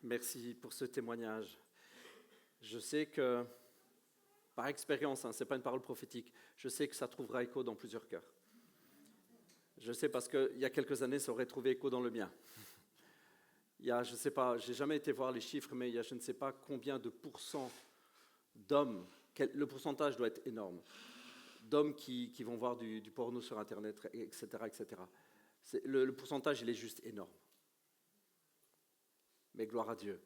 merci pour ce témoignage. Je sais que, par expérience, ce n'est pas une parole prophétique, je sais que ça trouvera écho dans plusieurs cœurs. Je sais parce qu'il y a quelques années, ça aurait trouvé écho dans le mien. Il y a, je ne sais pas, je n'ai jamais été voir les chiffres, mais il y a je ne sais pas combien de pourcents d'hommes, le pourcentage doit être énorme, d'hommes qui vont voir du porno sur Internet, etc. etc. Le pourcentage, il est juste énorme. Mais gloire à Dieu,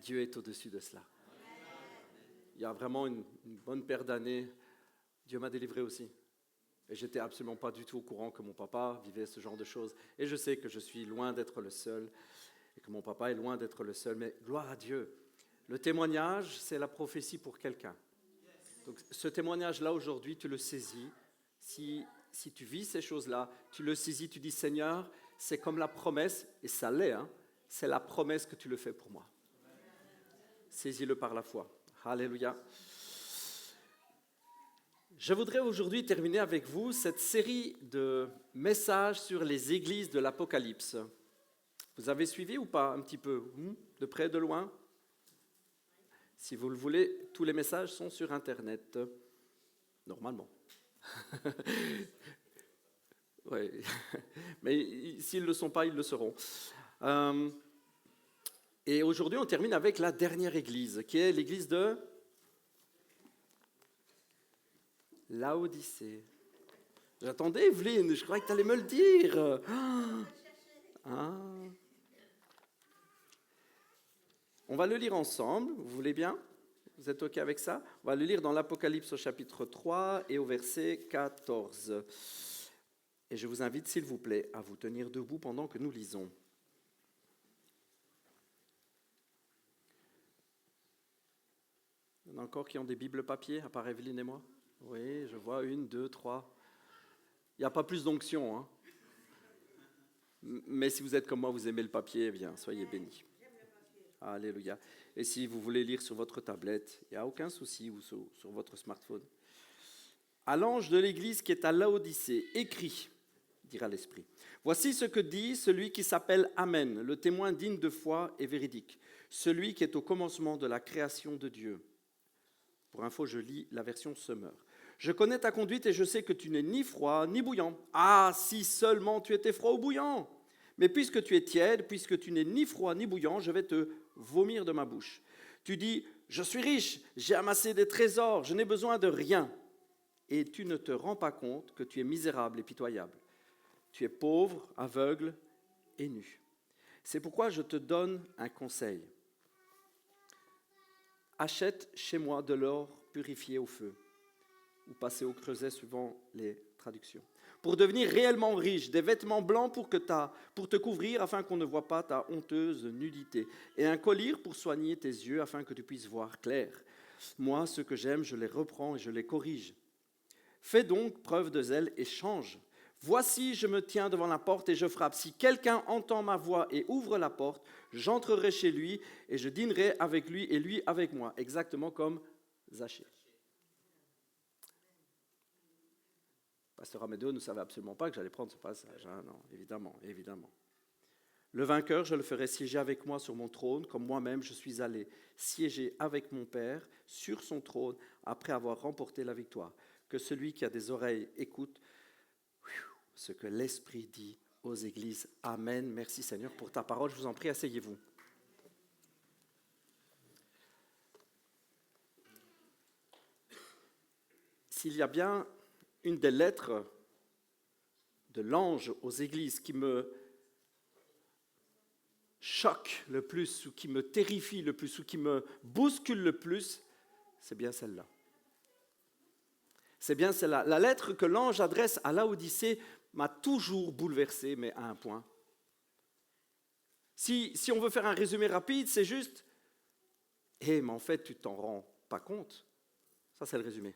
Dieu est au-dessus de cela. Il y a vraiment une bonne paire d'années, Dieu m'a délivré aussi. Et j'étais absolument pas du tout au courant que mon papa vivait ce genre de choses. Et je sais que je suis loin d'être le seul, et que mon papa est loin d'être le seul. Mais gloire à Dieu, le témoignage, c'est la prophétie pour quelqu'un. Donc ce témoignage-là, aujourd'hui, tu le saisis. Si tu vis ces choses-là, tu le saisis, tu dis, Seigneur, c'est comme la promesse, et ça l'est, c'est la promesse que tu le fais pour moi. Saisis-le par la foi. Alléluia. Je voudrais aujourd'hui terminer avec vous cette série de messages sur les églises de l'Apocalypse. Vous avez suivi ou pas un petit peu, de près, de loin? Si vous le voulez, tous les messages sont sur Internet, normalement. Oui. Mais s'ils ne le sont pas, ils le seront. Et aujourd'hui, on termine avec la dernière église, qui est l'église de Laodicée. J'attendais, Evelyne, je croyais que tu allais me le dire. Ah. On va le lire ensemble, vous voulez bien? Vous êtes OK avec ça? On va le lire dans l'Apocalypse au chapitre 3 et au verset 14. Et je vous invite, s'il vous plaît, à vous tenir debout pendant que nous lisons. Il y en a encore qui ont des bibles papier, à part Evelyne et moi? Oui, je vois 1, 2, 3. Il n'y a pas plus d'onction, Mais si vous êtes comme moi, vous aimez le papier, eh bien, soyez bénis. Alléluia. Et si vous voulez lire sur votre tablette, il n'y a aucun souci, ou sur votre smartphone. À l'ange de l'église qui est à Laodicée, écrit, dira l'Esprit, voici ce que dit celui qui s'appelle Amen, le témoin digne de foi et véridique, celui qui est au commencement de la création de Dieu. Pour info, je lis la version Semeur. Je connais ta conduite et je sais que tu n'es ni froid ni bouillant. Ah, si seulement tu étais froid ou bouillant! Mais puisque tu es tiède, puisque tu n'es ni froid ni bouillant, je vais te vomir de ma bouche. Tu dis, je suis riche, j'ai amassé des trésors, je n'ai besoin de rien. Et tu ne te rends pas compte que tu es misérable et pitoyable. Tu es pauvre, aveugle et nu. C'est pourquoi je te donne un conseil. Achète chez moi de l'or purifié au feu, ou passé au creuset suivant les traductions, pour devenir réellement riche, des vêtements blancs pour te couvrir afin qu'on ne voit pas ta honteuse nudité, et un collier pour soigner tes yeux afin que tu puisses voir clair. Moi, ceux que j'aime, je les reprends et je les corrige. Fais donc preuve de zèle et change. Voici, je me tiens devant la porte et je frappe. Si quelqu'un entend ma voix et ouvre la porte, j'entrerai chez lui et je dînerai avec lui et lui avec moi, exactement comme Zachée. Pasteur Amédéo ne savait absolument pas que j'allais prendre ce passage. Non, évidemment. Le vainqueur, je le ferai siéger avec moi sur mon trône, comme moi-même je suis allé siéger avec mon Père sur son trône après avoir remporté la victoire. Que celui qui a des oreilles écoute ce que l'Esprit dit aux églises. Amen. Merci Seigneur pour ta parole. Je vous en prie, asseyez-vous. S'il y a bien une des lettres de l'ange aux églises qui me choque le plus, ou qui me terrifie le plus, ou qui me bouscule le plus, c'est bien celle-là. C'est bien celle-là. La lettre que l'ange adresse à Laodicée m'a toujours bouleversé, mais à un point. Si on veut faire un résumé rapide, c'est juste « mais en fait, tu t'en rends pas compte ». Ça, c'est le résumé.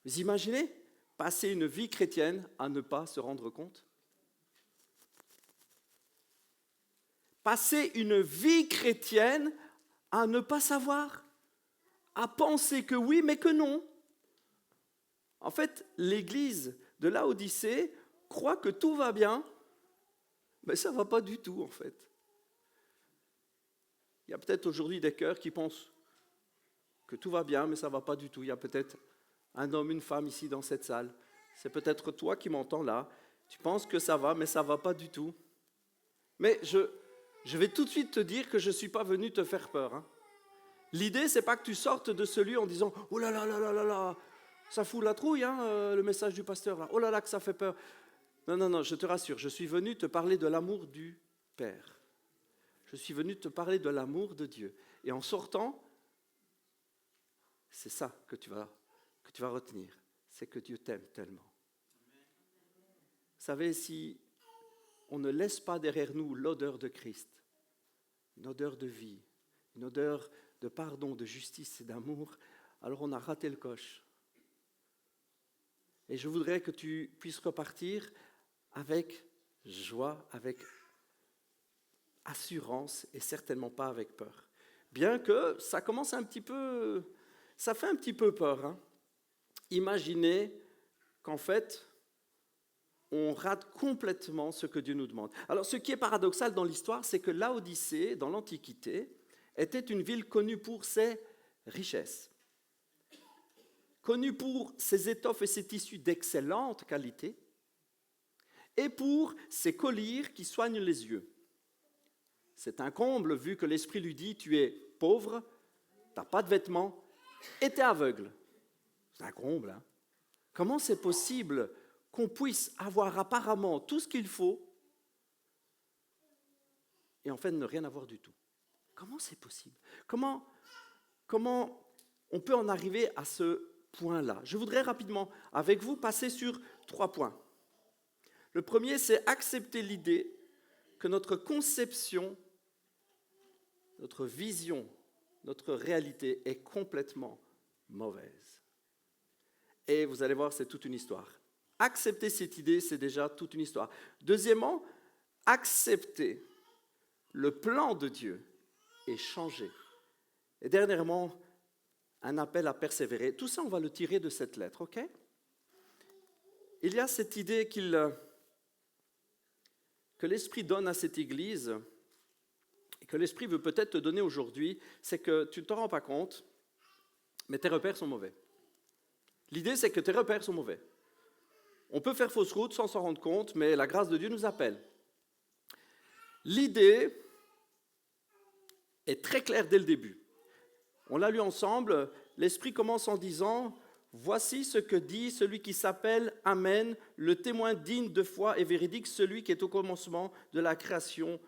Vous imaginez passer une vie chrétienne à ne pas se rendre compte? Passer une vie chrétienne à ne pas savoir, à penser que oui, mais que non. En fait, l'église de Laodicée croit que tout va bien, mais ça ne va pas du tout, en fait. Il y a peut-être aujourd'hui des cœurs qui pensent que tout va bien, mais ça ne va pas du tout. Il y a peut-être un homme, une femme ici dans cette salle. C'est peut-être toi qui m'entends là. Tu penses que ça va, mais ça ne va pas du tout. Mais je vais tout de suite te dire que je ne suis pas venu te faire peur. Hein. L'idée, ce n'est pas que tu sortes de ce lieu en disant « Oh là là là là là là, ça fout la trouille, hein, le message du pasteur là. Oh là là, que ça fait peur. » Non, non, non, je te rassure, je suis venu te parler de l'amour du Père. Je suis venu te parler de l'amour de Dieu. Et en sortant, c'est ça que tu vas retenir. C'est que Dieu t'aime tellement. Vous savez, si on ne laisse pas derrière nous l'odeur de Christ, une odeur de vie, une odeur de pardon, de justice et d'amour, alors on a raté le coche. Et je voudrais que tu puisses repartir avec joie, avec assurance et certainement pas avec peur. Bien que ça commence un petit peu, ça fait un petit peu peur. Hein. Imaginez qu'en fait, on rate complètement ce que Dieu nous demande. Alors ce qui est paradoxal dans l'histoire, c'est que Laodicée, dans l'Antiquité, était une ville connue pour ses richesses, connue pour ses étoffes et ses tissus d'excellente qualité, et pour ses collyres qui soignent les yeux. C'est un comble vu que l'Esprit lui dit « tu es pauvre, tu n'as pas de vêtements et tu es aveugle ». C'est un comble. Hein. Comment c'est possible qu'on puisse avoir apparemment tout ce qu'il faut et en fait ne rien avoir du tout? Comment c'est possible? Comment on peut en arriver à ce point-là? Je voudrais rapidement, avec vous, passer sur 3 points. Le premier, c'est accepter l'idée que notre conception, notre vision, notre réalité est complètement mauvaise. Et vous allez voir, c'est toute une histoire. Accepter cette idée, c'est déjà toute une histoire. Deuxièmement, accepter le plan de Dieu et changer. Et dernièrement, un appel à persévérer. Tout ça, on va le tirer de cette lettre, ok? Il y a cette idée que l'Esprit donne à cette Église, et que l'Esprit veut peut-être te donner aujourd'hui, c'est que tu ne te rends pas compte, mais tes repères sont mauvais. L'idée, c'est que tes repères sont mauvais. On peut faire fausse route sans s'en rendre compte, mais la grâce de Dieu nous appelle. L'idée est très claire dès le début. On l'a lu ensemble, l'Esprit commence en disant « Voici ce que dit celui qui s'appelle Amen, le témoin digne de foi et véridique, celui qui est au commencement de la création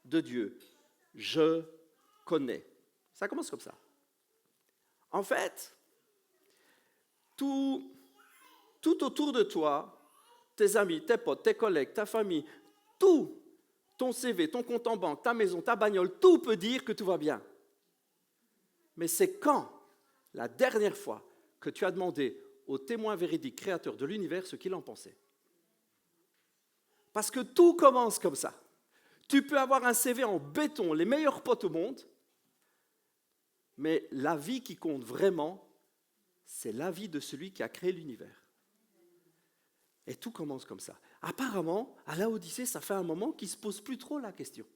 de Dieu. Je connais. » Ça commence comme ça. En fait, tout autour de toi, tes amis, tes potes, tes collègues, ta famille, tout, ton CV, ton compte en banque, ta maison, ta bagnole, tout peut dire que tout va bien. Mais c'est quand, la dernière fois, que tu as demandé au témoin véridique créateur de l'univers ce qu'il en pensait? Parce que tout commence comme ça. Tu peux avoir un CV en béton, les meilleurs potes au monde, mais la vie qui compte vraiment, c'est la vie de celui qui a créé l'univers. Et tout commence comme ça. Apparemment, à Laodicée, ça fait un moment qu'il ne se pose plus trop la question.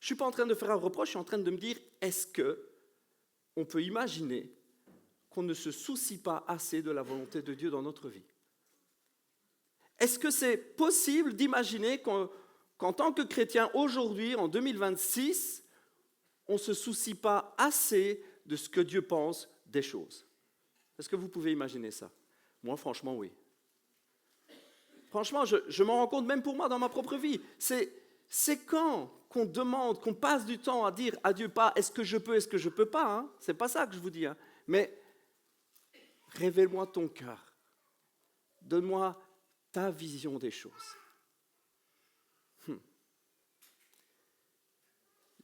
Je ne suis pas en train de faire un reproche, je suis en train de me dire, est-ce qu'on peut imaginer qu'on ne se soucie pas assez de la volonté de Dieu dans notre vie? Est-ce que c'est possible d'imaginer qu'en tant que chrétien, aujourd'hui, en 2026, on ne se soucie pas assez de ce que Dieu pense des choses? Est-ce que vous pouvez imaginer ça? Moi, franchement, oui. Franchement, je m'en rends compte même pour moi dans ma propre vie. C'est quand qu'on demande, qu'on passe du temps à dire à Dieu pas est-ce que je peux, est-ce que je ne peux pas. Hein? Ce n'est pas ça que je vous dis. Hein? Mais révèle-moi ton cœur. Donne-moi ta vision des choses.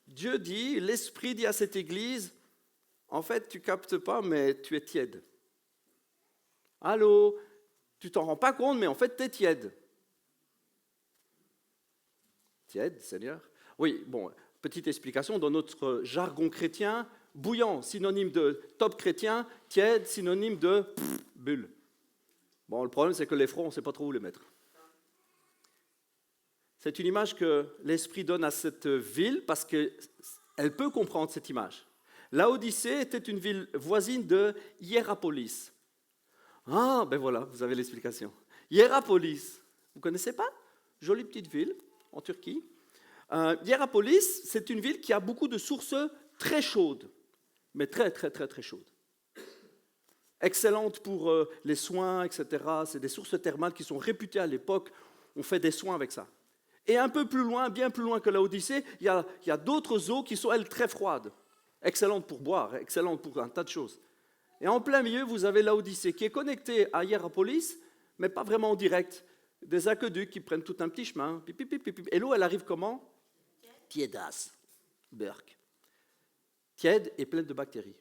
Dieu dit, l'Esprit dit à cette Église, en fait, tu ne captes pas, mais tu es tiède. Allô, tu t'en rends pas compte, mais en fait, tu es tiède. Tiède, Seigneur? Oui, bon, petite explication, dans notre jargon chrétien, bouillant, synonyme de top chrétien, tiède, synonyme de bulle. Bon, le problème, c'est que les froids, on ne sait pas trop où les mettre. C'est une image que l'Esprit donne à cette ville parce qu'elle Elle peut comprendre cette image. Laodicée était une ville voisine de Hiérapolis. Ah, ben voilà, vous avez l'explication. Hiérapolis, vous ne connaissez pas? Jolie petite ville en Turquie. Hiérapolis, c'est une ville qui a beaucoup de sources très chaudes, mais très, très, très, très chaudes. Excellente pour les soins, etc. C'est des sources thermales qui sont réputées à l'époque. On fait des soins avec ça. Et un peu plus loin, bien plus loin que Laodicée, il y a d'autres eaux qui sont, elles, très froides. Excellentes pour boire, excellentes pour un tas de choses. Et en plein milieu, vous avez Laodicée qui est connectée à Hiérapolis, mais pas vraiment en direct. Des aqueducs qui prennent tout un petit chemin. Et l'eau, elle arrive comment? Tiédasse, berk. Tiède et pleine de bactéries.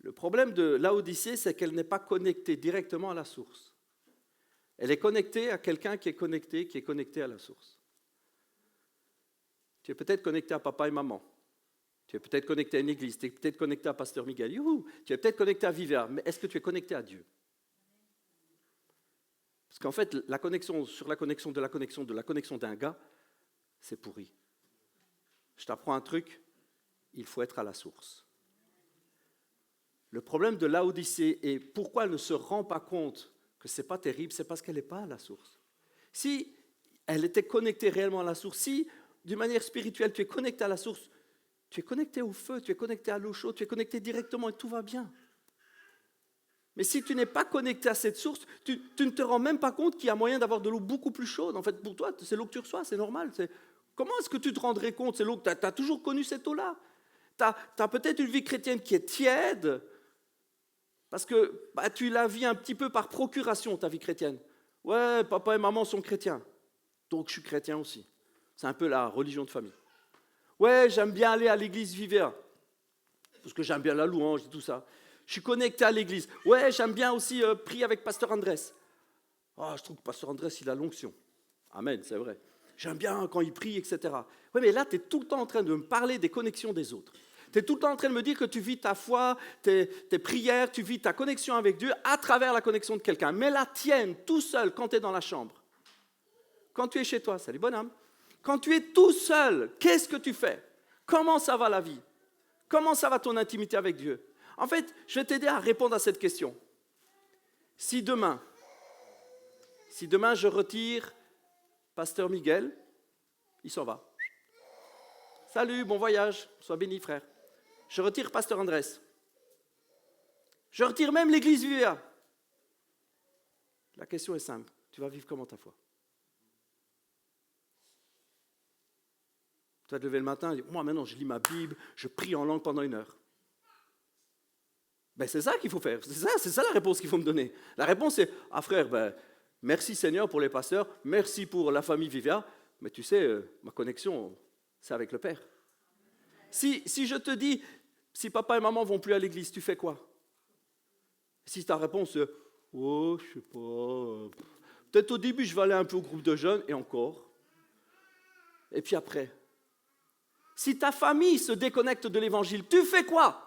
Le problème de Laodicée, c'est qu'elle n'est pas connectée directement à la source. Elle est connectée à quelqu'un qui est connecté à la source. Tu es peut-être connecté à papa et maman. Tu es peut-être connecté à une église. Tu es peut-être connecté à Pasteur Miguel. Youhou. Tu es peut-être connecté à Vivea. Mais est-ce que tu es connecté à Dieu? Parce qu'en fait, la connexion sur la connexion de la connexion d'un gars, c'est pourri. Je t'apprends un truc, il faut être à la source. Le problème de Laodicée et pourquoi elle ne se rend pas compte que ce n'est pas terrible, c'est parce qu'elle n'est pas à la source. Si elle était connectée réellement à la source, si d'une manière spirituelle tu es connecté à la source, tu es connecté au feu, tu es connecté à l'eau chaude, tu es connecté directement et tout va bien. Mais si tu n'es pas connecté à cette source, tu ne te rends même pas compte qu'il y a moyen d'avoir de l'eau beaucoup plus chaude. En fait, pour toi, c'est l'eau que tu reçois, c'est normal. Comment est-ce que tu te rendrais compte? C'est l'eau que tu as toujours connu cette eau-là. Tu as peut-être une vie chrétienne qui est tiède, parce que tu la vis un petit peu par procuration, ta vie chrétienne. Ouais, papa et maman sont chrétiens, donc je suis chrétien aussi. C'est un peu la religion de famille. Ouais, j'aime bien aller à l'église Vivea, parce que j'aime bien la louange et tout ça. Je suis connecté à l'église. Ouais, j'aime bien aussi prier avec Pasteur Andrés. Oh, je trouve que Pasteur Andrés, il a l'onction. Amen, c'est vrai. J'aime bien quand il prie, etc. Oui, mais là, tu es tout le temps en train de me parler des connexions des autres. Tu es tout le temps en train de me dire que tu vis ta foi, tes prières, tu vis ta connexion avec Dieu à travers la connexion de quelqu'un. Mais la tienne, tout seul, quand tu es dans la chambre. Quand tu es chez toi, salut bonhomme. Quand tu es tout seul, qu'est-ce que tu fais? Comment ça va la vie? Comment ça va ton intimité avec Dieu? En fait, je vais t'aider à répondre à cette question. Si demain je retire Pasteur Miguel, il s'en va. Salut, bon voyage, sois béni frère. Je retire Pasteur Andrés. Je retire même l'église Vivea. La question est simple, tu vas vivre comment ta foi? Tu vas te lever le matin et dire, moi maintenant je lis ma Bible, je prie en langue pendant 1 heure. Ben, c'est ça qu'il faut faire, c'est ça la réponse qu'il faut me donner. La réponse c'est, frère, merci Seigneur pour les pasteurs, merci pour la famille Vivea, mais tu sais, ma connexion, c'est avec le Père. Si je te dis, si papa et maman vont plus à l'église, tu fais quoi? Si ta réponse est, oh, je sais pas, peut-être au début je vais aller un peu au groupe de jeunes, et encore. Et puis après, si ta famille se déconnecte de l'évangile, tu fais quoi?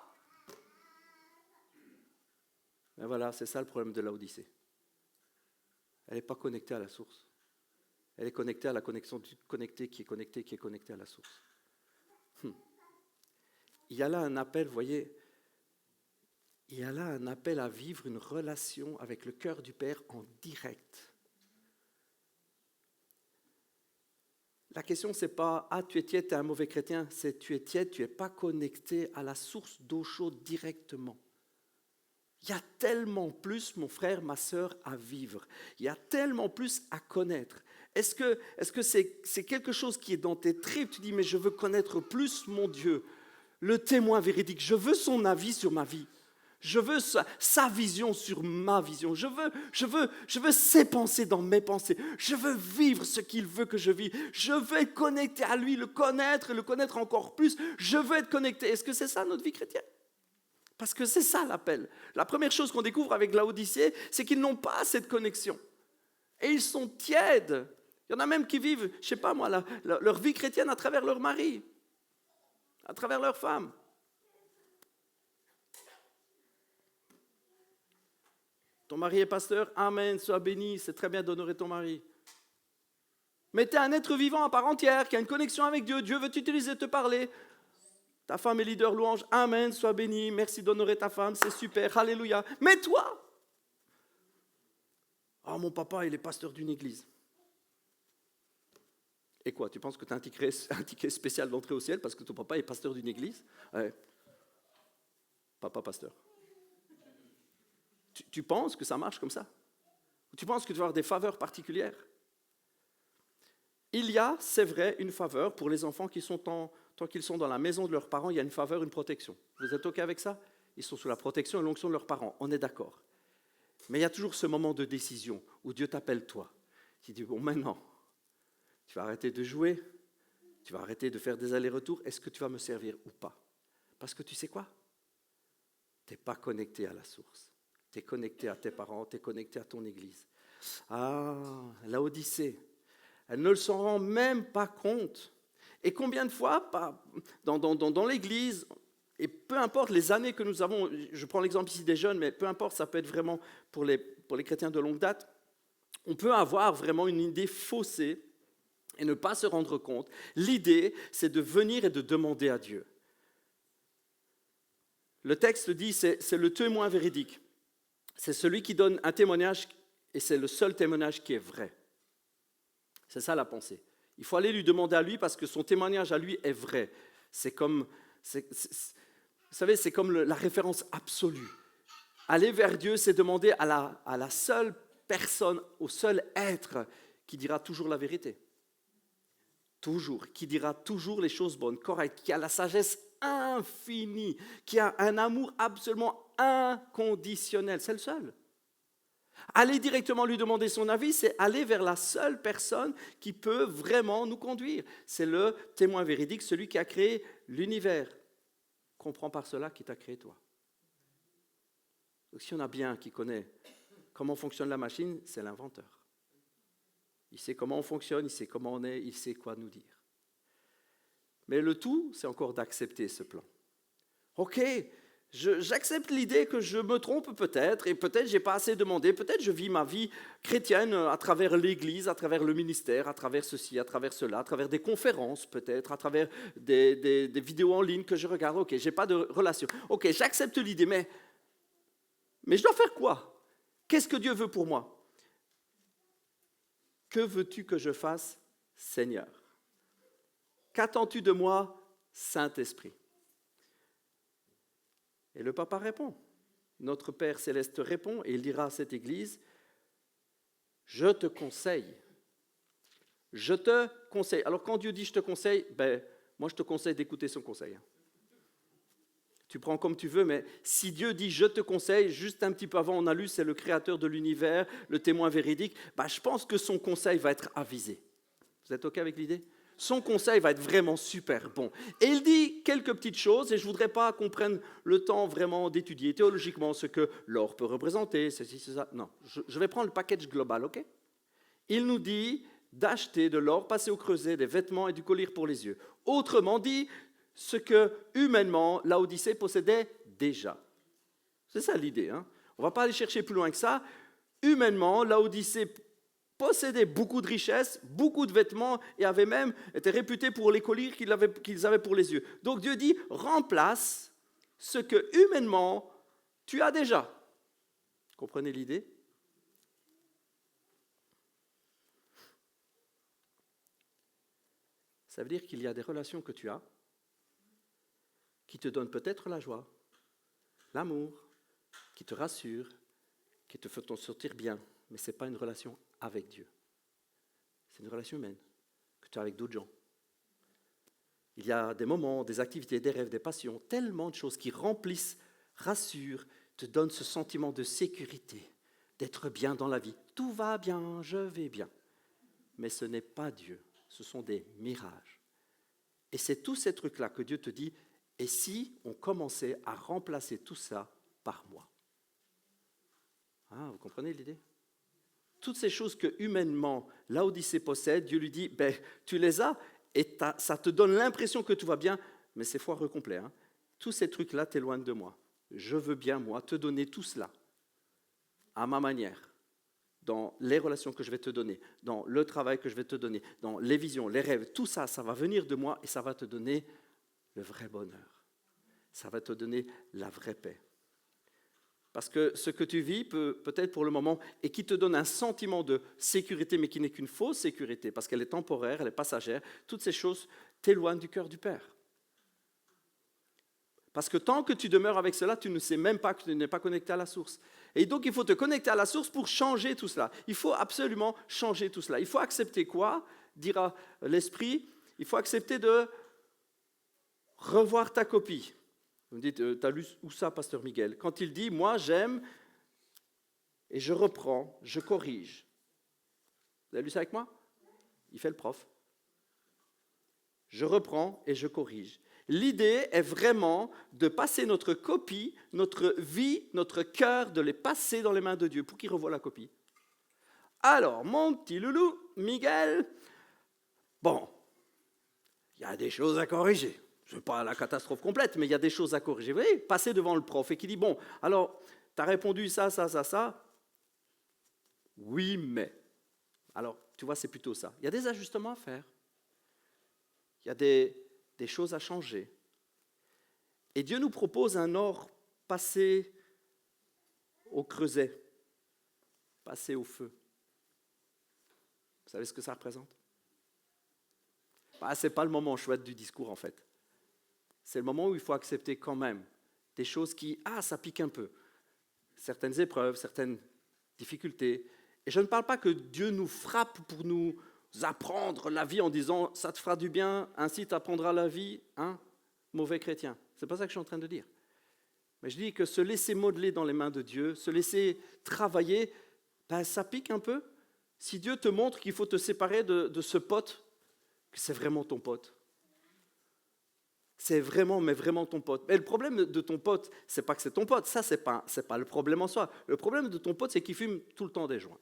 Ben voilà, c'est ça le problème de Laodicée. Elle n'est pas connectée à la source. Elle est connectée à la connexion du connecté qui est connecté à la source. Il y a là un appel, vous voyez, il y a là un appel à vivre une relation avec le cœur du Père en direct. La question, ce n'est pas « Ah, tu es tiède, tu es un mauvais chrétien », c'est « Tu es tiède, tu n'es pas connecté à la source d'eau chaude directement ». Il y a tellement plus, mon frère, ma sœur, à vivre. Il y a tellement plus à connaître. Est-ce que c'est quelque chose qui est dans tes tripes? Tu dis, mais je veux connaître plus mon Dieu, le témoin véridique. Je veux son avis sur ma vie. Je veux sa vision sur ma vision. Je veux ses pensées dans mes pensées. Je veux vivre ce qu'il veut que je vive. Je veux être connecté à lui, le connaître et le connaître encore plus. Je veux être connecté. Est-ce que c'est ça notre vie chrétienne? Parce que c'est ça l'appel. La première chose qu'on découvre avec Laodicée, c'est qu'ils n'ont pas cette connexion. Et ils sont tièdes. Il y en a même qui vivent, je ne sais pas moi, leur vie chrétienne à travers leur mari, à travers leur femme. Ton mari est pasteur, amen, sois béni, c'est très bien d'honorer ton mari. Mais tu es un être vivant à part entière, qui a une connexion avec Dieu. Dieu veut t'utiliser, te parler. Ta femme est leader, louange. Amen, sois béni. Merci d'honorer ta femme, c'est super. Alléluia. Mais toi, oh, mon papa, il est pasteur d'une église. Et quoi, tu penses que tu as un ticket spécial d'entrée au ciel parce que ton papa est pasteur d'une église? Ouais. Papa pasteur. Tu penses que ça marche comme ça? Tu penses que tu vas avoir des faveurs particulières? Il y a, c'est vrai, une faveur pour les enfants qui sont tant qu'ils sont dans la maison de leurs parents, il y a une faveur, une protection. Vous êtes OK avec ça? Ils sont sous la protection et l'onction de leurs parents, on est d'accord. Mais il y a toujours ce moment de décision où Dieu t'appelle toi, qui dit, bon maintenant, tu vas arrêter de jouer, tu vas arrêter de faire des allers-retours, est-ce que tu vas me servir ou pas? Parce que tu sais quoi? Tu n'es pas connecté à la source, tu es connecté à tes parents, tu es connecté à ton église. Ah, Laodicée, elle ne s'en rend même pas compte. Et combien de fois, dans l'église, et peu importe les années que nous avons, je prends l'exemple ici des jeunes, mais peu importe, ça peut être vraiment pour les chrétiens de longue date, on peut avoir vraiment une idée faussée et ne pas se rendre compte. L'idée, c'est de venir et de demander à Dieu. Le texte dit, c'est le témoin véridique. C'est celui qui donne un témoignage et c'est le seul témoignage qui est vrai. C'est ça la pensée. Il faut aller lui demander à lui parce que son témoignage à lui est vrai. C'est comme, vous savez, c'est comme la référence absolue. Aller vers Dieu, c'est demander à la seule personne, au seul être qui dira toujours la vérité. Toujours, qui dira toujours les choses bonnes, correctes, qui a la sagesse infinie, qui a un amour absolument inconditionnel. C'est le seul. Aller directement lui demander son avis, c'est aller vers la seule personne qui peut vraiment nous conduire. C'est le témoin véridique, celui qui a créé l'univers. Comprends par cela qui t'a créé toi. Donc si on a bien qui connaît comment fonctionne la machine, c'est l'inventeur. Il sait comment on fonctionne, il sait comment on est, il sait quoi nous dire. Mais le tout, c'est encore d'accepter ce plan. Ok, j'accepte l'idée que je me trompe peut-être, et peut-être je n'ai pas assez demandé, peut-être je vis ma vie chrétienne à travers l'Église, à travers le ministère, à travers ceci, à travers cela, à travers des conférences peut-être, à travers des vidéos en ligne que je regarde. Ok, je n'ai pas de relation. Ok, j'accepte l'idée, mais je dois faire quoi? Qu'est-ce que Dieu veut pour moi? Que veux-tu que je fasse, Seigneur? Qu'attends-tu de moi, Saint-Esprit? Et le papa répond. Notre Père Céleste répond et il dira à cette église, je te conseille. Je te conseille. Alors quand Dieu dit je te conseille, moi je te conseille d'écouter son conseil. Tu prends comme tu veux, mais si Dieu dit je te conseille, juste un petit peu avant on a lu, c'est le créateur de l'univers, le témoin véridique, je pense que son conseil va être avisé. Vous êtes OK avec l'idée? Son conseil va être vraiment super bon. Et il dit quelques petites choses, et je ne voudrais pas qu'on prenne le temps vraiment d'étudier théologiquement ce que l'or peut représenter, ceci, c'est ça. Non, je vais prendre le package global, OK? Il nous dit d'acheter de l'or, passer au creuset, des vêtements et du collier pour les yeux. Autrement dit, ce que humainement Laodicée possédait déjà. C'est ça l'idée. On ne va pas aller chercher plus loin que ça. Humainement, Laodicée possédait beaucoup de richesses, beaucoup de vêtements et avait même été réputé pour les colliers qu'ils avaient pour les yeux. Donc Dieu dit, remplace ce que humainement tu as déjà. Comprenez l'idée? Ça veut dire qu'il y a des relations que tu as qui te donnent peut-être la joie, l'amour, qui te rassurent, qui te font t'en sortir bien, mais ce n'est pas une relation avec Dieu. C'est une relation humaine que tu as avec d'autres gens. Il y a des moments, des activités, des rêves, des passions, tellement de choses qui remplissent, rassurent, te donnent ce sentiment de sécurité, d'être bien dans la vie. Tout va bien, je vais bien. Mais ce n'est pas Dieu, ce sont des mirages. Et c'est tous ces trucs-là que Dieu te dit, et si on commençait à remplacer tout ça par moi? Vous comprenez l'idée? Toutes ces choses que humainement Laodicée possède, Dieu lui dit, tu les as et ça te donne l'impression que tout va bien, mais c'est foireux complet. Tous ces trucs-là t'éloignent de moi. Je veux bien, moi, te donner tout cela, à ma manière. dans les relations que je vais te donner, dans le travail que je vais te donner, dans les visions, les rêves, tout ça, ça va venir de moi et ça va te donner le vrai bonheur. Ça va te donner la vraie paix. Parce que ce que tu vis peut-être pour le moment et qui te donne un sentiment de sécurité, mais qui n'est qu'une fausse sécurité, parce qu'elle est temporaire, elle est passagère, toutes ces choses t'éloignent du cœur du Père. Parce que tant que tu demeures avec cela, tu ne sais même pas que tu n'es pas connecté à la source. Et donc, il faut te connecter à la source pour changer tout cela. Il faut absolument changer tout cela. Il faut accepter quoi? Dira l'Esprit. Il faut accepter de revoir ta copie. Vous me dites, t'as lu où ça, Pasteur Miguel? Quand il dit, moi j'aime et je reprends, je corrige. Vous avez lu ça avec moi? Il fait le prof. Je reprends et je corrige. L'idée est vraiment de passer notre copie, notre vie, notre cœur, de les passer dans les mains de Dieu pour qu'il revoie la copie. Alors, mon petit loulou, Miguel, bon, il y a des choses à corriger. Ce n'est pas la catastrophe complète, mais il y a des choses à corriger. Vous voyez, passer devant le prof et qui dit, bon, alors, tu as répondu ça. Oui, mais. Alors, tu vois, c'est plutôt ça. Il y a des ajustements à faire. Il y a des choses à changer. Et Dieu nous propose un or passé au creuset, passé au feu. Vous savez ce que ça représente? Ce n'est pas le moment chouette du discours, en fait. C'est le moment où il faut accepter quand même des choses qui, ça pique un peu. Certaines épreuves, certaines difficultés. Et je ne parle pas que Dieu nous frappe pour nous apprendre la vie en disant « ça te fera du bien, ainsi tu apprendras la vie, hein, mauvais chrétien ». Ce n'est pas ça que je suis en train de dire. Mais je dis que se laisser modeler dans les mains de Dieu, se laisser travailler, ça pique un peu. Si Dieu te montre qu'il faut te séparer de ce pote, que c'est vraiment ton pote. C'est vraiment, mais vraiment ton pote. Mais le problème de ton pote, c'est pas que c'est ton pote. Ça, c'est pas le problème en soi. Le problème de ton pote, c'est qu'il fume tout le temps des joints.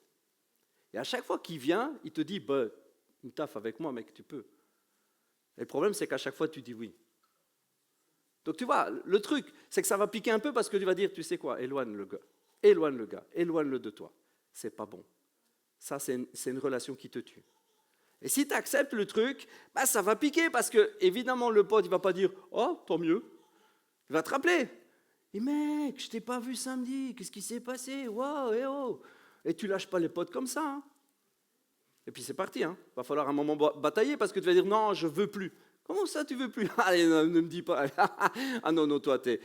Et à chaque fois qu'il vient, il te dit, une taffe avec moi, mec, tu peux. Et le problème, c'est qu'à chaque fois, tu dis oui. Donc tu vois, le truc, c'est que ça va piquer un peu parce que tu vas dire, tu sais quoi, éloigne le gars, éloigne-le de toi. C'est pas bon. Ça, c'est une relation qui te tue. Et si tu acceptes le truc, ça va piquer parce que, évidemment, le pote, il ne va pas dire « Oh, tant mieux ». Il va te rappeler. « Et mec, je ne t'ai pas vu samedi, qu'est-ce qui s'est passé? Waouh, eh oh !» Et tu ne lâches pas les potes comme ça. Hein. Et puis c'est parti. Il va falloir un moment batailler parce que tu vas dire « Non, je ne veux plus ». Comment ça, tu ne veux plus? Allez, ne me dis pas. Ah non, toi, t'es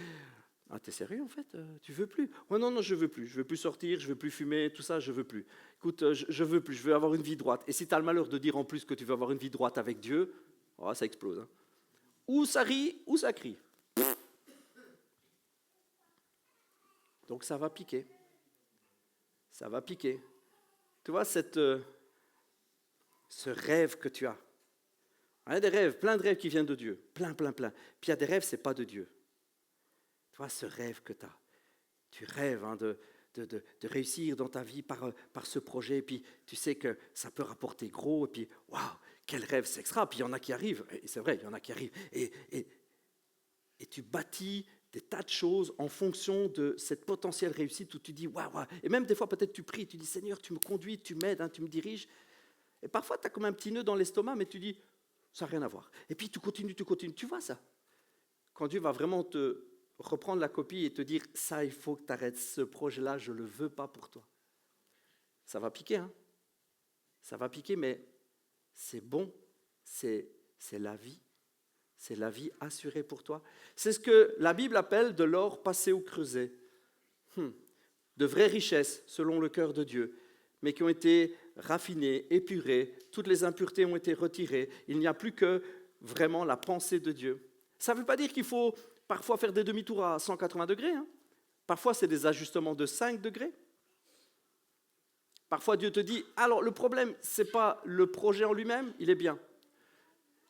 sérieux en fait? Tu veux plus? Oh, non, je veux plus. Je veux plus sortir, je veux plus fumer, tout ça, je veux plus. Écoute, je veux plus, je veux avoir une vie droite. Et si tu as le malheur de dire en plus que tu veux avoir une vie droite avec Dieu, ça explose. Hein. Ou ça rit, ou ça crie. Donc ça va piquer. Ça va piquer. Tu vois, ce rêve que tu as. Il y a des rêves, plein de rêves qui viennent de Dieu. Plein. Puis il y a des rêves, ce n'est pas de Dieu. Tu vois, ce rêve que tu as. Tu rêves de réussir dans ta vie par ce projet. Et puis, tu sais que ça peut rapporter gros. Et puis, waouh, quel rêve, c'est extra. Puis, il y en a qui arrivent. Et c'est vrai, il y en a qui arrivent. Et tu bâtis des tas de choses en fonction de cette potentielle réussite où tu dis, waouh. Et même des fois, peut-être, tu pries. Tu dis, Seigneur, tu me conduis, tu m'aides, tu me diriges. Et parfois, tu as comme un petit nœud dans l'estomac, mais tu dis, ça n'a rien à voir. Et puis, tu continues. Tu vois ça? Quand Dieu va vraiment te reprendre la copie et te dire « ça, il faut que tu arrêtes ce projet-là, je ne le veux pas pour toi ». Ça va piquer, hein. Ça va piquer, mais c'est bon, c'est la vie. C'est la vie assurée pour toi. C'est ce que la Bible appelle de l'or passé au creuset. De vraies richesses, selon le cœur de Dieu, mais qui ont été raffinées, épurées, toutes les impuretés ont été retirées. Il n'y a plus que vraiment la pensée de Dieu. Ça ne veut pas dire qu'il faut parfois faire des demi-tours à 180 degrés. Hein. Parfois, c'est des ajustements de 5 degrés. Parfois, Dieu te dit, alors le problème, ce n'est pas le projet en lui-même, il est bien.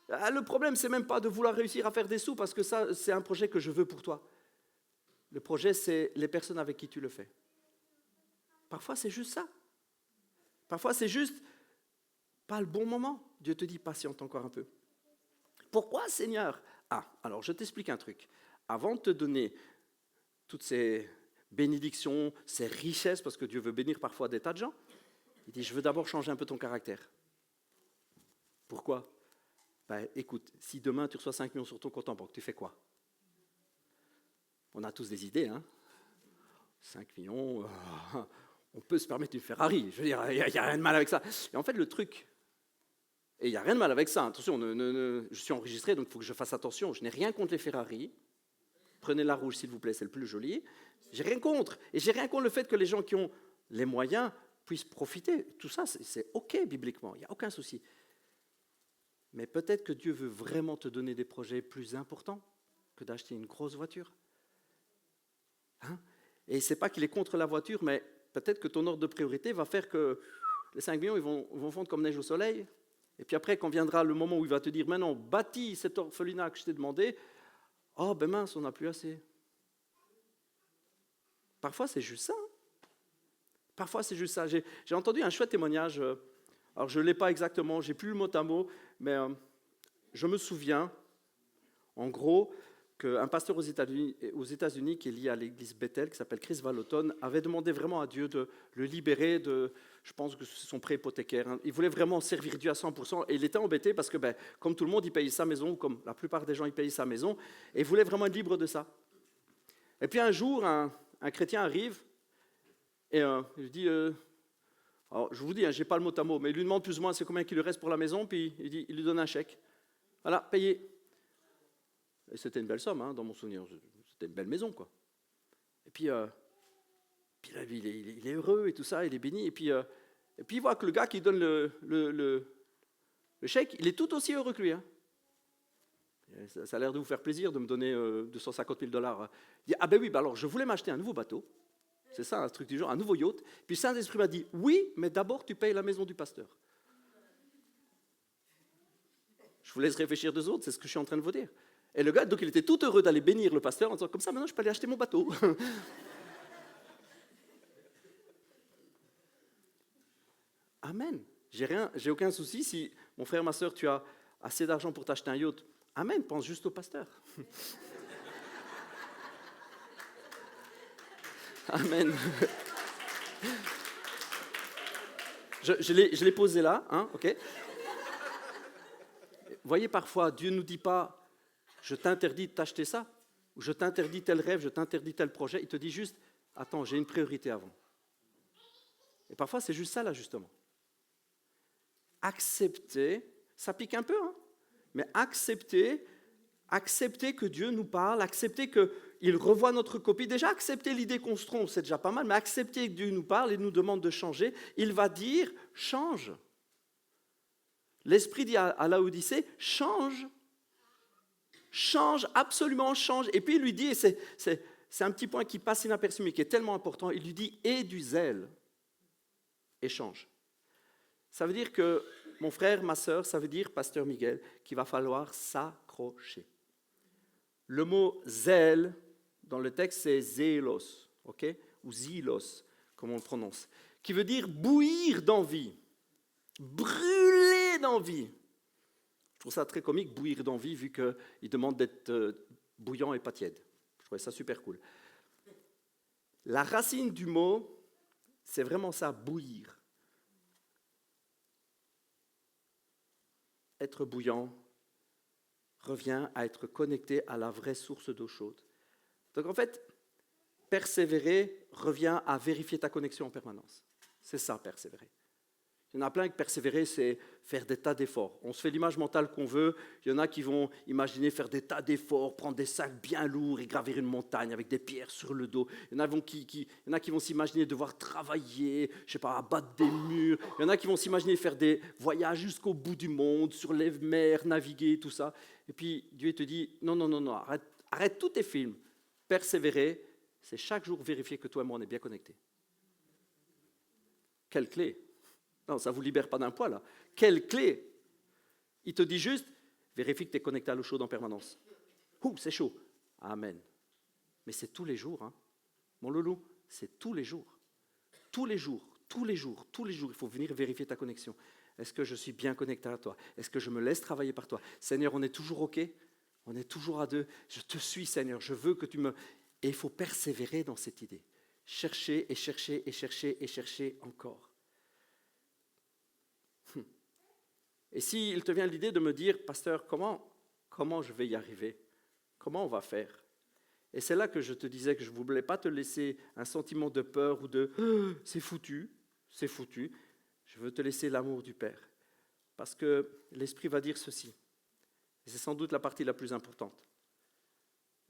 Le problème, ce n'est même pas de vouloir réussir à faire des sous, parce que ça, c'est un projet que je veux pour toi. Le projet, c'est les personnes avec qui tu le fais. Parfois, c'est juste ça. Parfois, c'est juste pas le bon moment. Dieu te dit, patiente encore un peu. Pourquoi, Seigneur? Alors je t'explique un truc. Avant de te donner toutes ces bénédictions, ces richesses, parce que Dieu veut bénir parfois des tas de gens, Il dit, je veux d'abord changer un peu ton caractère. Pourquoi? Ben, écoute, si demain tu reçois 5 millions sur ton compte en banque, tu fais quoi? On a tous des idées, hein? 5 millions, on peut se permettre une Ferrari. Je veux dire, il n'y a rien de mal avec ça. Et en fait, le truc, et il n'y a rien de mal avec ça, attention, je suis enregistré, donc il faut que je fasse attention. Je n'ai rien contre les Ferrari. Prenez la rouge, s'il vous plaît, c'est le plus joli. J'ai rien contre. Et j'ai rien contre le fait que les gens qui ont les moyens puissent profiter. Tout ça, c'est OK bibliquement, il n'y a aucun souci. Mais peut-être que Dieu veut vraiment te donner des projets plus importants que d'acheter une grosse voiture. Hein? Et ce n'est pas qu'il est contre la voiture, mais peut-être que ton ordre de priorité va faire que les 5 millions ils vont fondre comme neige au soleil. Et puis après, quand viendra le moment où il va te dire, maintenant, bâtis cet orphelinat que je t'ai demandé, oh ben mince, on n'a plus assez. Parfois, c'est juste ça. Parfois, c'est juste ça. J'ai entendu un chouette témoignage, alors je ne l'ai pas exactement, j'ai plus le mot à mot, mais je me souviens, en gros, qu'un pasteur aux États-Unis qui est lié à l'église Bethel, qui s'appelle Chris Vallotton, avait demandé vraiment à Dieu de le libérer de, je pense que c'est son prêt hypothécaire. Hein. Il voulait vraiment servir Dieu à 100%, et il était embêté parce que, comme tout le monde, il payait sa maison, ou comme la plupart des gens, ils payaient sa maison, et il voulait vraiment être libre de ça. Et puis un jour, un chrétien arrive, et il dit, alors je vous dis, je n'ai pas le mot à mot, mais il lui demande plus ou moins c'est combien qu'il lui reste pour la maison, puis il lui donne un chèque. Voilà, payé. Et c'était une belle somme, hein, dans mon souvenir. C'était une belle maison, quoi. Et puis là, il est heureux et tout ça, il est béni. Et puis il voit que le gars qui donne le chèque, il est tout aussi heureux que lui. Hein. Ça a l'air de vous faire plaisir de me donner 250 000 $. Il dit, ah ben oui, alors je voulais m'acheter un nouveau bateau. C'est ça, un truc du genre, un nouveau yacht. Puis le Saint-Esprit m'a dit, oui, mais d'abord tu payes la maison du pasteur. Je vous laisse réfléchir 2 secondes, c'est ce que je suis en train de vous dire. Et le gars, donc il était tout heureux d'aller bénir le pasteur en disant, comme ça maintenant je peux aller acheter mon bateau. Amen. J'ai aucun souci. Si mon frère, ma soeur, tu as assez d'argent pour t'acheter un yacht, amen, pense juste au pasteur. Amen. Je l'ai posé là, hein, ok. Vous voyez, parfois, Dieu ne nous dit pas, je t'interdis de t'acheter ça, ou je t'interdis tel rêve, je t'interdis tel projet. Il te dit juste, attends, j'ai une priorité avant. Et parfois, c'est juste ça, l'ajustement. Accepter, ça pique un peu, hein, mais accepter que Dieu nous parle, accepter qu'il revoie notre copie. Déjà, accepter l'idée qu'on se trompe, c'est déjà pas mal, mais accepter que Dieu nous parle et nous demande de changer. Il va dire, change. L'Esprit dit à Laodicée, change. Change, absolument change. Et puis il lui dit, et c'est un petit point qui passe inaperçu, mais qui est tellement important, il lui dit, aie du zèle et change. Ça veut dire que, mon frère, ma sœur, ça veut dire, pasteur Miguel, qu'il va falloir s'accrocher. Le mot zèle, dans le texte, c'est zélos, ok, ou zilos, comme on le prononce, qui veut dire bouillir d'envie, brûler d'envie. Je trouve ça très comique, bouillir d'envie, vu qu'il demande d'être bouillant et pas tiède. Je trouvais ça super cool. La racine du mot, c'est vraiment ça, bouillir. Être bouillant revient à être connecté à la vraie source d'eau chaude. Donc en fait, persévérer revient à vérifier ta connexion en permanence. C'est ça, persévérer. Il y en a plein que persévérer, c'est faire des tas d'efforts. On se fait l'image mentale qu'on veut. Il y en a qui vont imaginer faire des tas d'efforts, prendre des sacs bien lourds et gravir une montagne avec des pierres sur le dos. Il y en a qui vont s'imaginer devoir travailler, je sais pas, abattre des murs. Il y en a qui vont s'imaginer faire des voyages jusqu'au bout du monde, sur les mers, naviguer, tout ça. Et puis Dieu te dit, non, arrête tous tes films. Persévérer, c'est chaque jour vérifier que toi et moi, on est bien connectés. Quelle clé! Non, ça ne vous libère pas d'un poids, là. Quelle clé! Il te dit juste, vérifie que tu es connecté à l'eau chaude en permanence. Ouh, c'est chaud. Amen. Mais c'est tous les jours, hein. Mon loulou, c'est tous les jours. Tous les jours, il faut venir vérifier ta connexion. Est-ce que je suis bien connecté à toi? Est-ce que je me laisse travailler par toi? Seigneur, on est toujours OK? On est toujours à deux. Je te suis, Seigneur. Je veux que tu me... Et il faut persévérer dans cette idée. Chercher et chercher et chercher et chercher encore. Et s'il te vient l'idée de me dire, pasteur, comment je vais y arriver? Comment on va faire? Et c'est là que je te disais que je ne voulais pas te laisser un sentiment de peur ou de c'est foutu, c'est foutu. Je veux te laisser l'amour du Père. Parce que l'Esprit va dire ceci. Et c'est sans doute la partie la plus importante.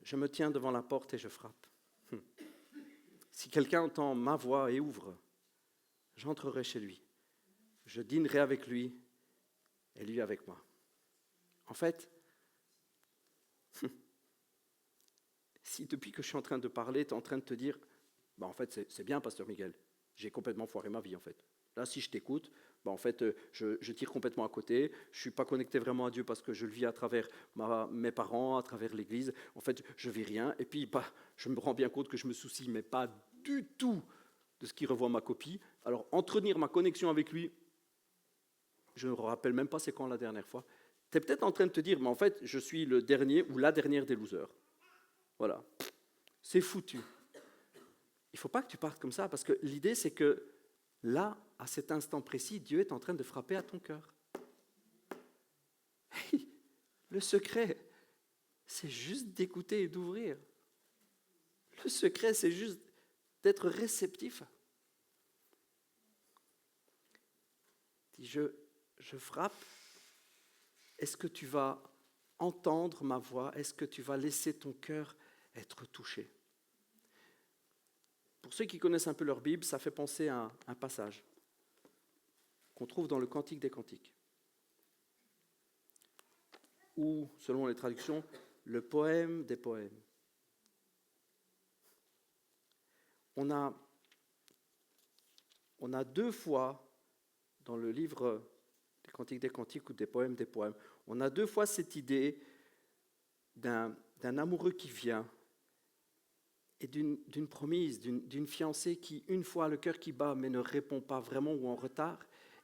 Je me tiens devant la porte et je frappe. Si quelqu'un entend ma voix et ouvre, j'entrerai chez lui. Je dînerai avec lui et lui avec moi. En fait, si depuis que je suis en train de parler, tu es en train de te dire, en fait, c'est bien, pasteur Miguel, j'ai complètement foiré ma vie, en fait. Là, si je t'écoute, en fait, je tire complètement à côté, je ne suis pas connecté vraiment à Dieu parce que je le vis à travers mes parents, à travers l'Église. En fait, je ne vis rien. Et puis, je me rends bien compte que je me soucie, mais pas du tout de ce qui revoit ma copie. Alors, entretenir ma connexion avec lui, je ne me rappelle même pas c'est quand la dernière fois. Tu es peut-être en train de te dire, mais en fait, je suis le dernier ou la dernière des losers. Voilà. C'est foutu. Il ne faut pas que tu partes comme ça, parce que l'idée, c'est que là, à cet instant précis, Dieu est en train de frapper à ton cœur. Le secret, c'est juste d'écouter et d'ouvrir. Le secret, c'est juste d'être réceptif. Dis, je frappe. Est-ce que tu vas entendre ma voix? Est-ce que tu vas laisser ton cœur être touché? Pour ceux qui connaissent un peu leur Bible, ça fait penser à un passage qu'on trouve dans le Cantique des Cantiques, ou, selon les traductions, le poème des poèmes. On a 2 fois dans le livre des Cantiques des Cantiques ou des poèmes, on a 2 fois cette idée d'un amoureux qui vient et d'une promise, d'une fiancée qui, une fois, a le cœur qui bat mais ne répond pas vraiment ou en retard,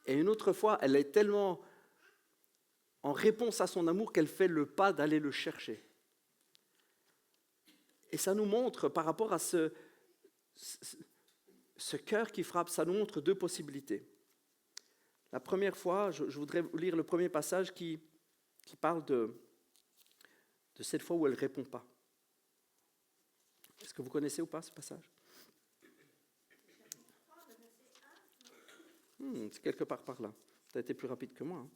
et une autre fois, elle est tellement en réponse à son amour qu'elle fait le pas d'aller le chercher. Et ça nous montre, par rapport à ce cœur qui frappe, ça nous montre 2 possibilités. La première fois, je voudrais vous lire le premier passage qui parle de cette fois où elle ne répond pas. Est-ce que vous connaissez ou pas ce passage? C'est quelque part par là. Tu as été plus rapide que moi. Hein.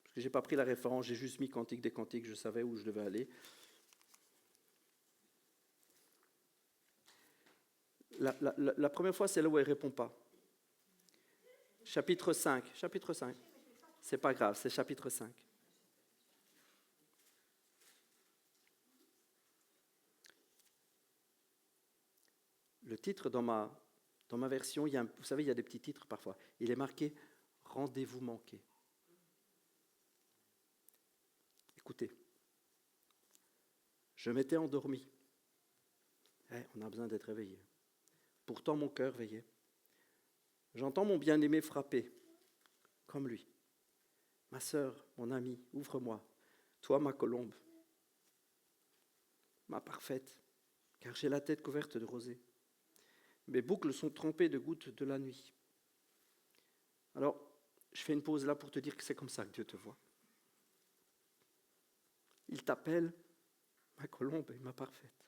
Parce que je n'ai pas pris la référence, j'ai juste mis Cantique des Cantiques, je savais où je devais aller. La première fois, c'est là où elle ne répond pas. Chapitre 5. C'est pas grave, c'est chapitre 5. Le titre dans ma version, vous savez, il y a des petits titres parfois. Il est marqué « Rendez-vous manqué ». Écoutez, je m'étais endormi. On a besoin d'être réveillé. Pourtant, mon cœur veillait. J'entends mon bien-aimé frapper, comme lui. Ma sœur, mon ami, ouvre-moi, toi ma colombe, ma parfaite, car j'ai la tête couverte de rosée. Mes boucles sont trempées de gouttes de la nuit. Alors, je fais une pause là pour te dire que c'est comme ça que Dieu te voit. Il t'appelle ma colombe et ma parfaite.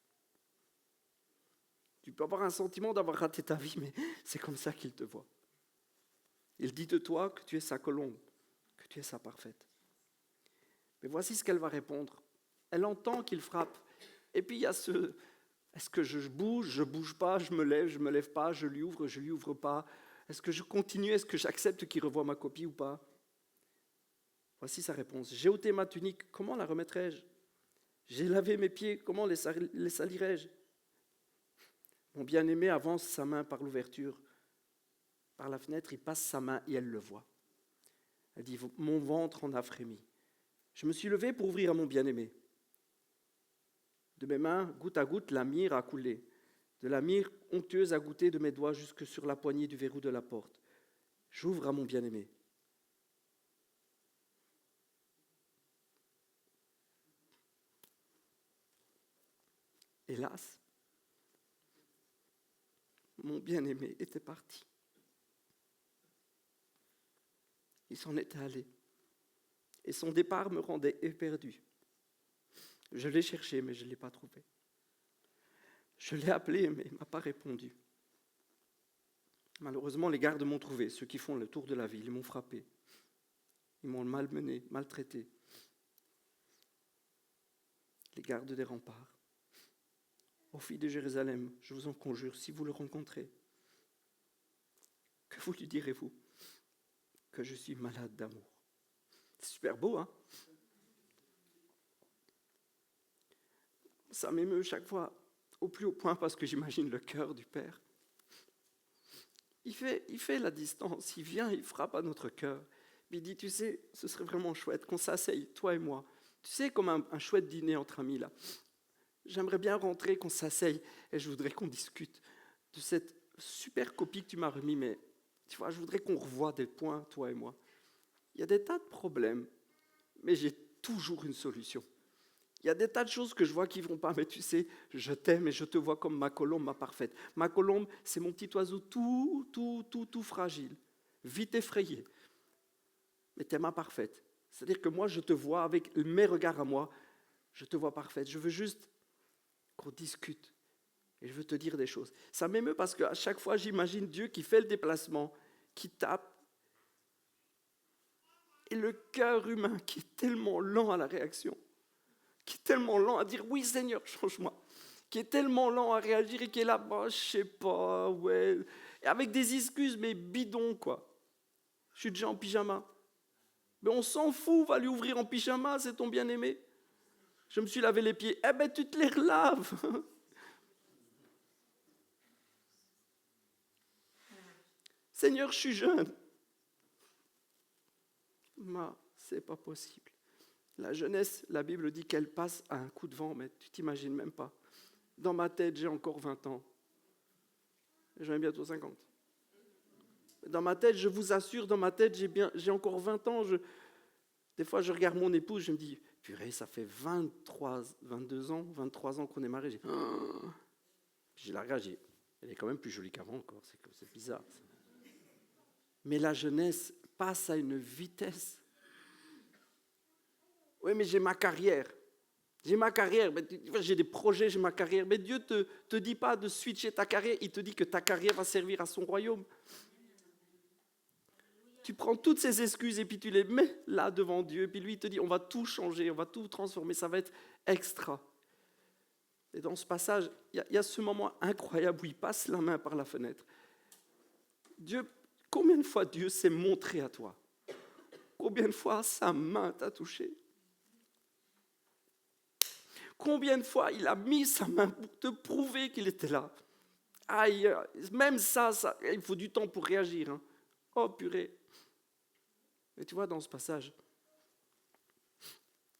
Tu peux avoir un sentiment d'avoir raté ta vie, mais c'est comme ça qu'il te voit. Il dit de toi que tu es sa colombe, que tu es sa parfaite. Mais voici ce qu'elle va répondre. Elle entend qu'il frappe. Et puis il y a est-ce que je bouge pas, je me lève pas, je lui ouvre pas. Est-ce que je continue, est-ce que j'accepte qu'il revoie ma copie ou pas? Voici sa réponse. J'ai ôté ma tunique, comment la remettrai-je? J'ai lavé mes pieds, comment les salirai-je? Mon bien-aimé avance sa main par l'ouverture. Par la fenêtre, il passe sa main et elle le voit. Elle dit, mon ventre en a frémi. Je me suis levé pour ouvrir à mon bien-aimé. De mes mains, goutte à goutte, la myrrhe a coulé. De la myrrhe onctueuse a goûté de mes doigts jusque sur la poignée du verrou de la porte. J'ouvre à mon bien-aimé. Hélas, mon bien-aimé était parti. Il s'en était allé. Et son départ me rendait éperdu. Je l'ai cherché, mais je ne l'ai pas trouvé. Je l'ai appelé, mais il ne m'a pas répondu. Malheureusement, les gardes m'ont trouvé, ceux qui font le tour de la ville. Ils m'ont frappé. Ils m'ont malmené, maltraité. Les gardes des remparts. Ô filles de Jérusalem, je vous en conjure, si vous le rencontrez, que vous lui direz-vous? Que je suis malade d'amour. C'est super beau, hein? Ça m'émeut chaque fois au plus haut point parce que j'imagine le cœur du Père. Il fait la distance, il vient, il frappe à notre cœur. Il dit, tu sais, ce serait vraiment chouette qu'on s'asseye, toi et moi. Tu sais, comme un chouette dîner entre amis, là. J'aimerais bien rentrer, qu'on s'asseye, et je voudrais qu'on discute de cette super copie que tu m'as remis, mais tu vois, je voudrais qu'on revoie des points, toi et moi. Il y a des tas de problèmes, mais j'ai toujours une solution. Il y a des tas de choses que je vois qui ne vont pas, mais tu sais, je t'aime et je te vois comme ma colombe, ma parfaite. Ma colombe, c'est mon petit oiseau tout fragile, vite effrayé. Mais tu es ma parfaite. C'est-à-dire que moi, je te vois avec mes regards à moi, je te vois parfaite. Je veux juste qu'on discute et je veux te dire des choses. Ça m'émeut parce qu'à chaque fois, j'imagine Dieu qui fait le déplacement, qui tape, et le cœur humain qui est tellement lent à la réaction, qui est tellement lent à dire « Oui, Seigneur, change-moi », qui est tellement lent à réagir et qui est là « Je sais pas, ouais », et avec des excuses, mais bidons, quoi. Je suis déjà en pyjama. Mais on s'en fout, va lui ouvrir en pyjama, c'est ton bien-aimé. Je me suis lavé les pieds. Eh ben, tu te les relaves. Seigneur, je suis jeune. Mais c'est pas possible. La jeunesse, la Bible dit qu'elle passe à un coup de vent, mais tu t'imagines même pas. Dans ma tête, j'ai encore 20 ans. J'en ai bientôt 50. Dans ma tête, je vous assure, dans ma tête, j'ai encore 20 ans. Des fois, je regarde mon épouse, je me dis, purée, ça fait 22 ans, 23 ans qu'on est mariés. Je la regarde, elle est quand même plus jolie qu'avant encore, c'est bizarre. Ça. Mais la jeunesse passe à une vitesse. Oui, mais j'ai ma carrière. J'ai des projets, j'ai ma carrière. Mais Dieu ne te dit pas de switcher ta carrière, il te dit que ta carrière va servir à son royaume. Tu prends toutes ces excuses et puis tu les mets là devant Dieu. Et puis lui, il te dit, on va tout changer, on va tout transformer, ça va être extra. Et dans ce passage, il y a ce moment incroyable où il passe la main par la fenêtre. Combien de fois Dieu s'est montré à toi? Combien de fois sa main t'a touché? Combien de fois il a mis sa main pour te prouver qu'il était là? Aïe, même ça, il faut du temps pour réagir. Hein. Oh purée. Et tu vois, dans ce passage,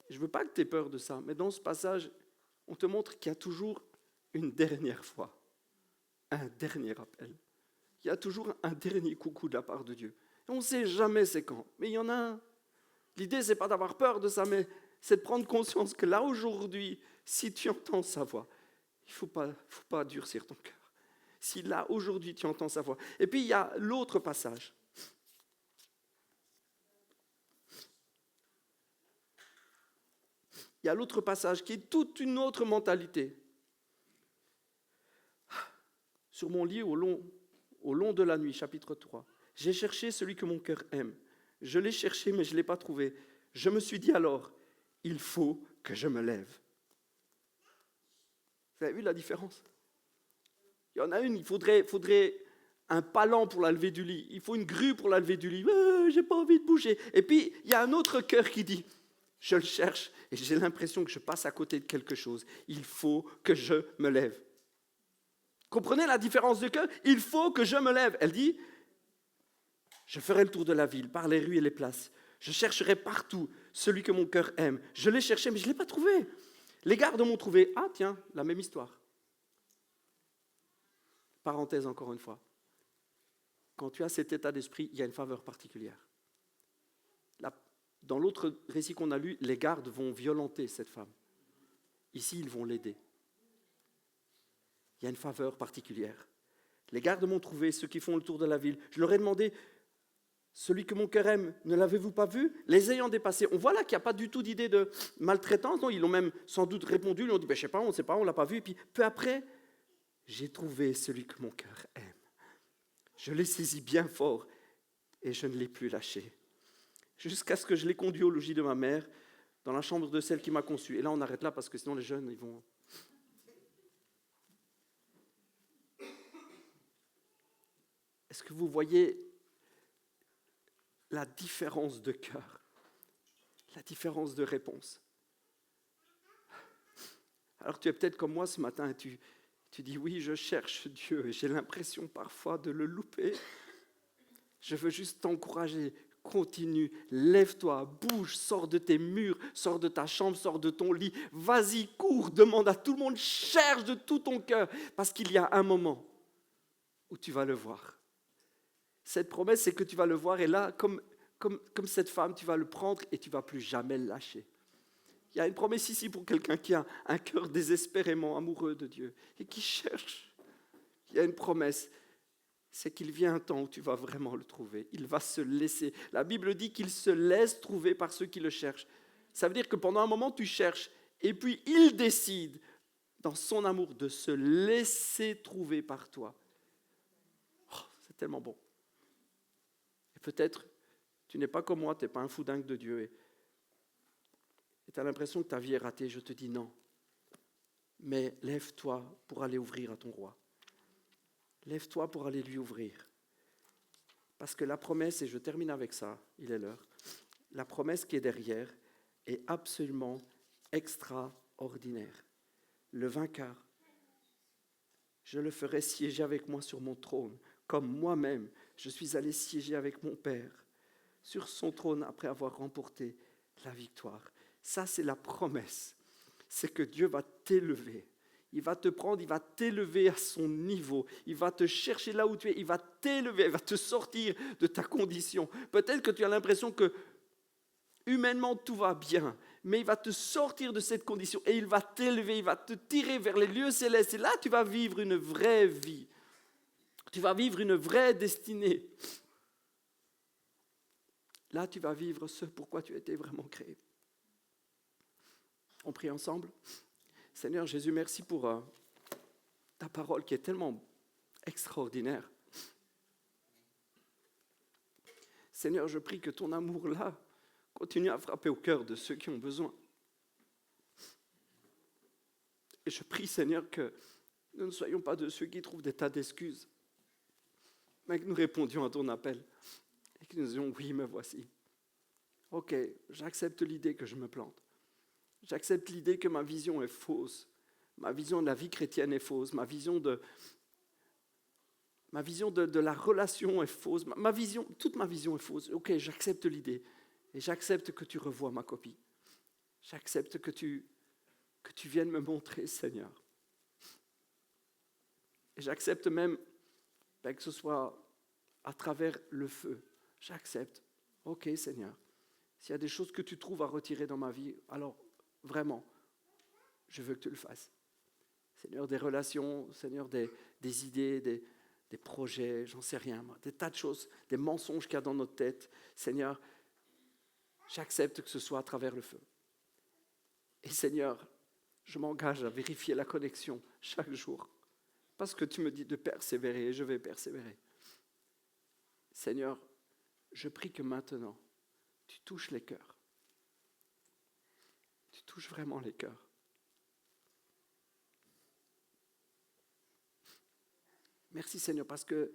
je ne veux pas que tu aies peur de ça, mais dans ce passage, on te montre qu'il y a toujours une dernière fois, un dernier appel. Il y a toujours un dernier coucou de la part de Dieu. Et on ne sait jamais c'est quand, mais il y en a un. L'idée, ce n'est pas d'avoir peur de ça, mais c'est de prendre conscience que là, aujourd'hui, si tu entends sa voix, il ne faut pas durcir ton cœur. Si là, aujourd'hui, tu entends sa voix. Et puis, il y a l'autre passage. Il y a l'autre passage qui est toute une autre mentalité. Sur mon lit, au long de la nuit, chapitre 3, j'ai cherché celui que mon cœur aime. Je l'ai cherché, mais je ne l'ai pas trouvé. Je me suis dit alors, il faut que je me lève. Vous avez vu la différence? Il y en a une, il faudrait un palan pour la lever du lit. Il faut une grue pour la lever du lit. J'ai pas envie de bouger. Et puis, il y a un autre cœur qui dit, je le cherche et j'ai l'impression que je passe à côté de quelque chose. Il faut que je me lève. Comprenez la différence de cœur? Il faut que je me lève. Elle dit, je ferai le tour de la ville, par les rues et les places. Je chercherai partout celui que mon cœur aime. Je l'ai cherché, mais je ne l'ai pas trouvé. Les gardes m'ont trouvé. Ah tiens, la même histoire. Parenthèse encore une fois. Quand tu as cet état d'esprit, il y a une faveur particulière. Dans l'autre récit qu'on a lu, les gardes vont violenter cette femme. Ici, ils vont l'aider. Il y a une faveur particulière. Les gardes m'ont trouvé, ceux qui font le tour de la ville. Je leur ai demandé Celui que mon cœur aime, ne l'avez-vous pas vu? Les ayant dépassés. On voit là qu'il n'y a pas du tout d'idée de maltraitance. Non, ils l'ont même sans doute répondu. Ils lui ont dit, je ne sais pas, on ne sait pas, on ne l'a pas vu. Et puis peu après, j'ai trouvé celui que mon cœur aime. Je l'ai saisi bien fort et je ne l'ai plus lâché. Jusqu'à ce que je l'ai conduit au logis de ma mère, dans la chambre de celle qui m'a conçu. Et là, on arrête là parce que sinon les jeunes, ils vont... Est-ce que vous voyez la différence de cœur, la différence de réponse? Alors tu es peut-être comme moi ce matin et tu dis oui, je cherche Dieu et j'ai l'impression parfois de le louper. Je veux juste t'encourager, continue, lève-toi, bouge, sors de tes murs, sors de ta chambre, sors de ton lit, vas-y, cours, demande à tout le monde, cherche de tout ton cœur parce qu'il y a un moment où tu vas le voir. Cette promesse, c'est que tu vas le voir et là, comme cette femme, tu vas le prendre et tu ne vas plus jamais le lâcher. Il y a une promesse ici pour quelqu'un qui a un cœur désespérément amoureux de Dieu et qui cherche. Il y a une promesse, c'est qu'il vient un temps où tu vas vraiment le trouver. Il va se laisser. La Bible dit qu'il se laisse trouver par ceux qui le cherchent. Ça veut dire que pendant un moment, tu cherches et puis il décide, dans son amour, de se laisser trouver par toi. Oh, c'est tellement bon. Peut-être, tu n'es pas comme moi, tu n'es pas un fou dingue de Dieu et tu as l'impression que ta vie est ratée. Je te dis non. Mais lève-toi pour aller ouvrir à ton roi. Lève-toi pour aller lui ouvrir. Parce que la promesse, et je termine avec ça, il est l'heure, la promesse qui est derrière est absolument extraordinaire. Le vainqueur, je le ferai siéger avec moi sur mon trône, comme moi-même, je suis allé siéger avec mon Père sur son trône après avoir remporté la victoire. Ça, c'est la promesse. C'est que Dieu va t'élever. Il va te prendre, il va t'élever à son niveau. Il va te chercher là où tu es. Il va t'élever, il va te sortir de ta condition. Peut-être que tu as l'impression que humainement tout va bien, mais il va te sortir de cette condition et il va t'élever, il va te tirer vers les lieux célestes. Et là, tu vas vivre une vraie vie. Tu vas vivre une vraie destinée. Là, tu vas vivre ce pourquoi tu as été vraiment créé. On prie ensemble. Seigneur Jésus, merci pour ta parole qui est tellement extraordinaire. Seigneur, je prie que ton amour là continue à frapper au cœur de ceux qui ont besoin. Et je prie, Seigneur, que nous ne soyons pas de ceux qui trouvent des tas d'excuses, mais que nous répondions à ton appel et que nous disions oui, me voici. Ok, j'accepte l'idée que je me plante. J'accepte l'idée que ma vision est fausse. Ma vision de la vie chrétienne est fausse. Ma vision de la relation est fausse. Toute ma vision est fausse. Ok, j'accepte l'idée. Et j'accepte que tu revoies ma copie. J'accepte que tu viennes me montrer, Seigneur. Et j'accepte même que ce soit à travers le feu. J'accepte. Ok, Seigneur. S'il y a des choses que tu trouves à retirer dans ma vie, alors vraiment, je veux que tu le fasses. Seigneur, des relations, Seigneur, des idées, des projets, j'en sais rien, des tas de choses, des mensonges qu'il y a dans notre tête. Seigneur, j'accepte que ce soit à travers le feu. Et Seigneur, je m'engage à vérifier la connexion chaque jour, parce que tu me dis de persévérer et je vais persévérer. Seigneur, je prie que maintenant, tu touches les cœurs. Tu touches vraiment les cœurs. Merci Seigneur, parce que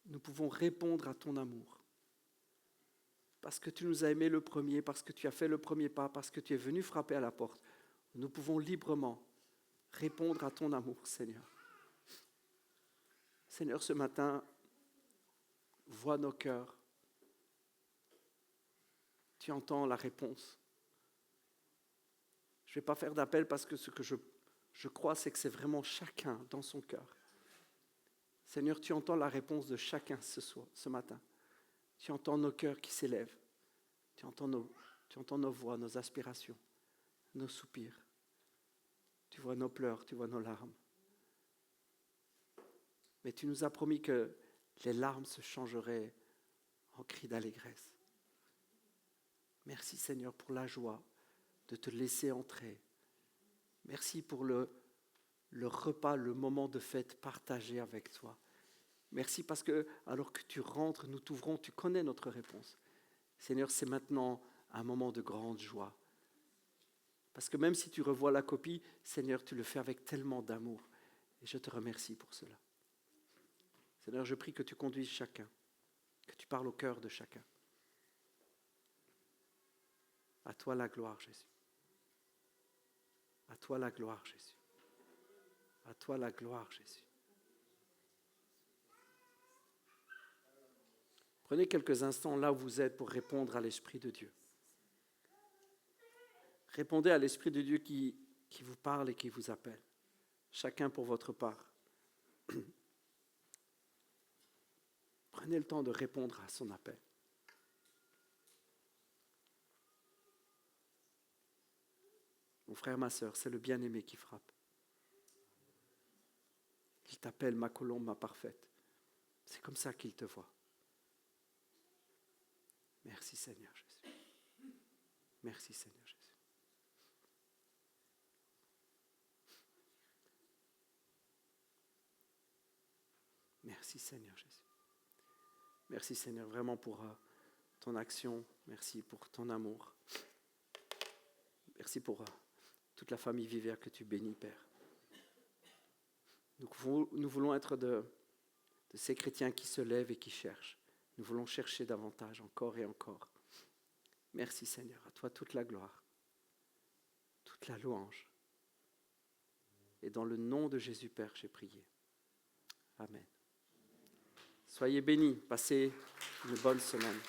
nous pouvons répondre à ton amour. Parce que tu nous as aimés le premier, parce que tu as fait le premier pas, parce que tu es venu frapper à la porte. Nous pouvons librement répondre à ton amour, Seigneur. Seigneur, ce matin, vois nos cœurs. Tu entends la réponse. Je ne vais pas faire d'appel parce que ce que je crois, c'est que c'est vraiment chacun dans son cœur. Seigneur, tu entends la réponse de chacun ce matin. Tu entends nos cœurs qui s'élèvent. Tu entends nos voix, nos aspirations, nos soupirs. Tu vois nos pleurs, tu vois nos larmes. Mais tu nous as promis que les larmes se changeraient en cri d'allégresse. Merci Seigneur pour la joie de te laisser entrer. Merci pour le repas, le moment de fête partagé avec toi. Merci parce que alors que tu rentres, nous t'ouvrons, tu connais notre réponse. Seigneur, c'est maintenant un moment de grande joie. Parce que même si tu revois la copie, Seigneur, tu le fais avec tellement d'amour. Et je te remercie pour cela. Seigneur, je prie que tu conduises chacun, que tu parles au cœur de chacun. À toi la gloire, Jésus. À toi la gloire, Jésus. À toi la gloire, Jésus. Prenez quelques instants là où vous êtes pour répondre à l'Esprit de Dieu. Répondez à l'Esprit de Dieu qui vous parle et qui vous appelle. Chacun pour votre part. Prenez le temps de répondre à son appel. Mon frère, ma sœur, c'est le bien-aimé qui frappe. Il t'appelle ma colombe, ma parfaite. C'est comme ça qu'il te voit. Merci Seigneur Jésus. Merci Seigneur Jésus. Merci Seigneur Jésus. Merci Seigneur vraiment pour ton action. Merci pour ton amour. Merci pour toute la famille Vivaire que tu bénis, Père. Nous voulons être de ces chrétiens qui se lèvent et qui cherchent. Nous voulons chercher davantage, encore et encore. Merci Seigneur, à toi toute la gloire, toute la louange. Et dans le nom de Jésus Père, j'ai prié. Amen. Soyez bénis, passez une bonne semaine.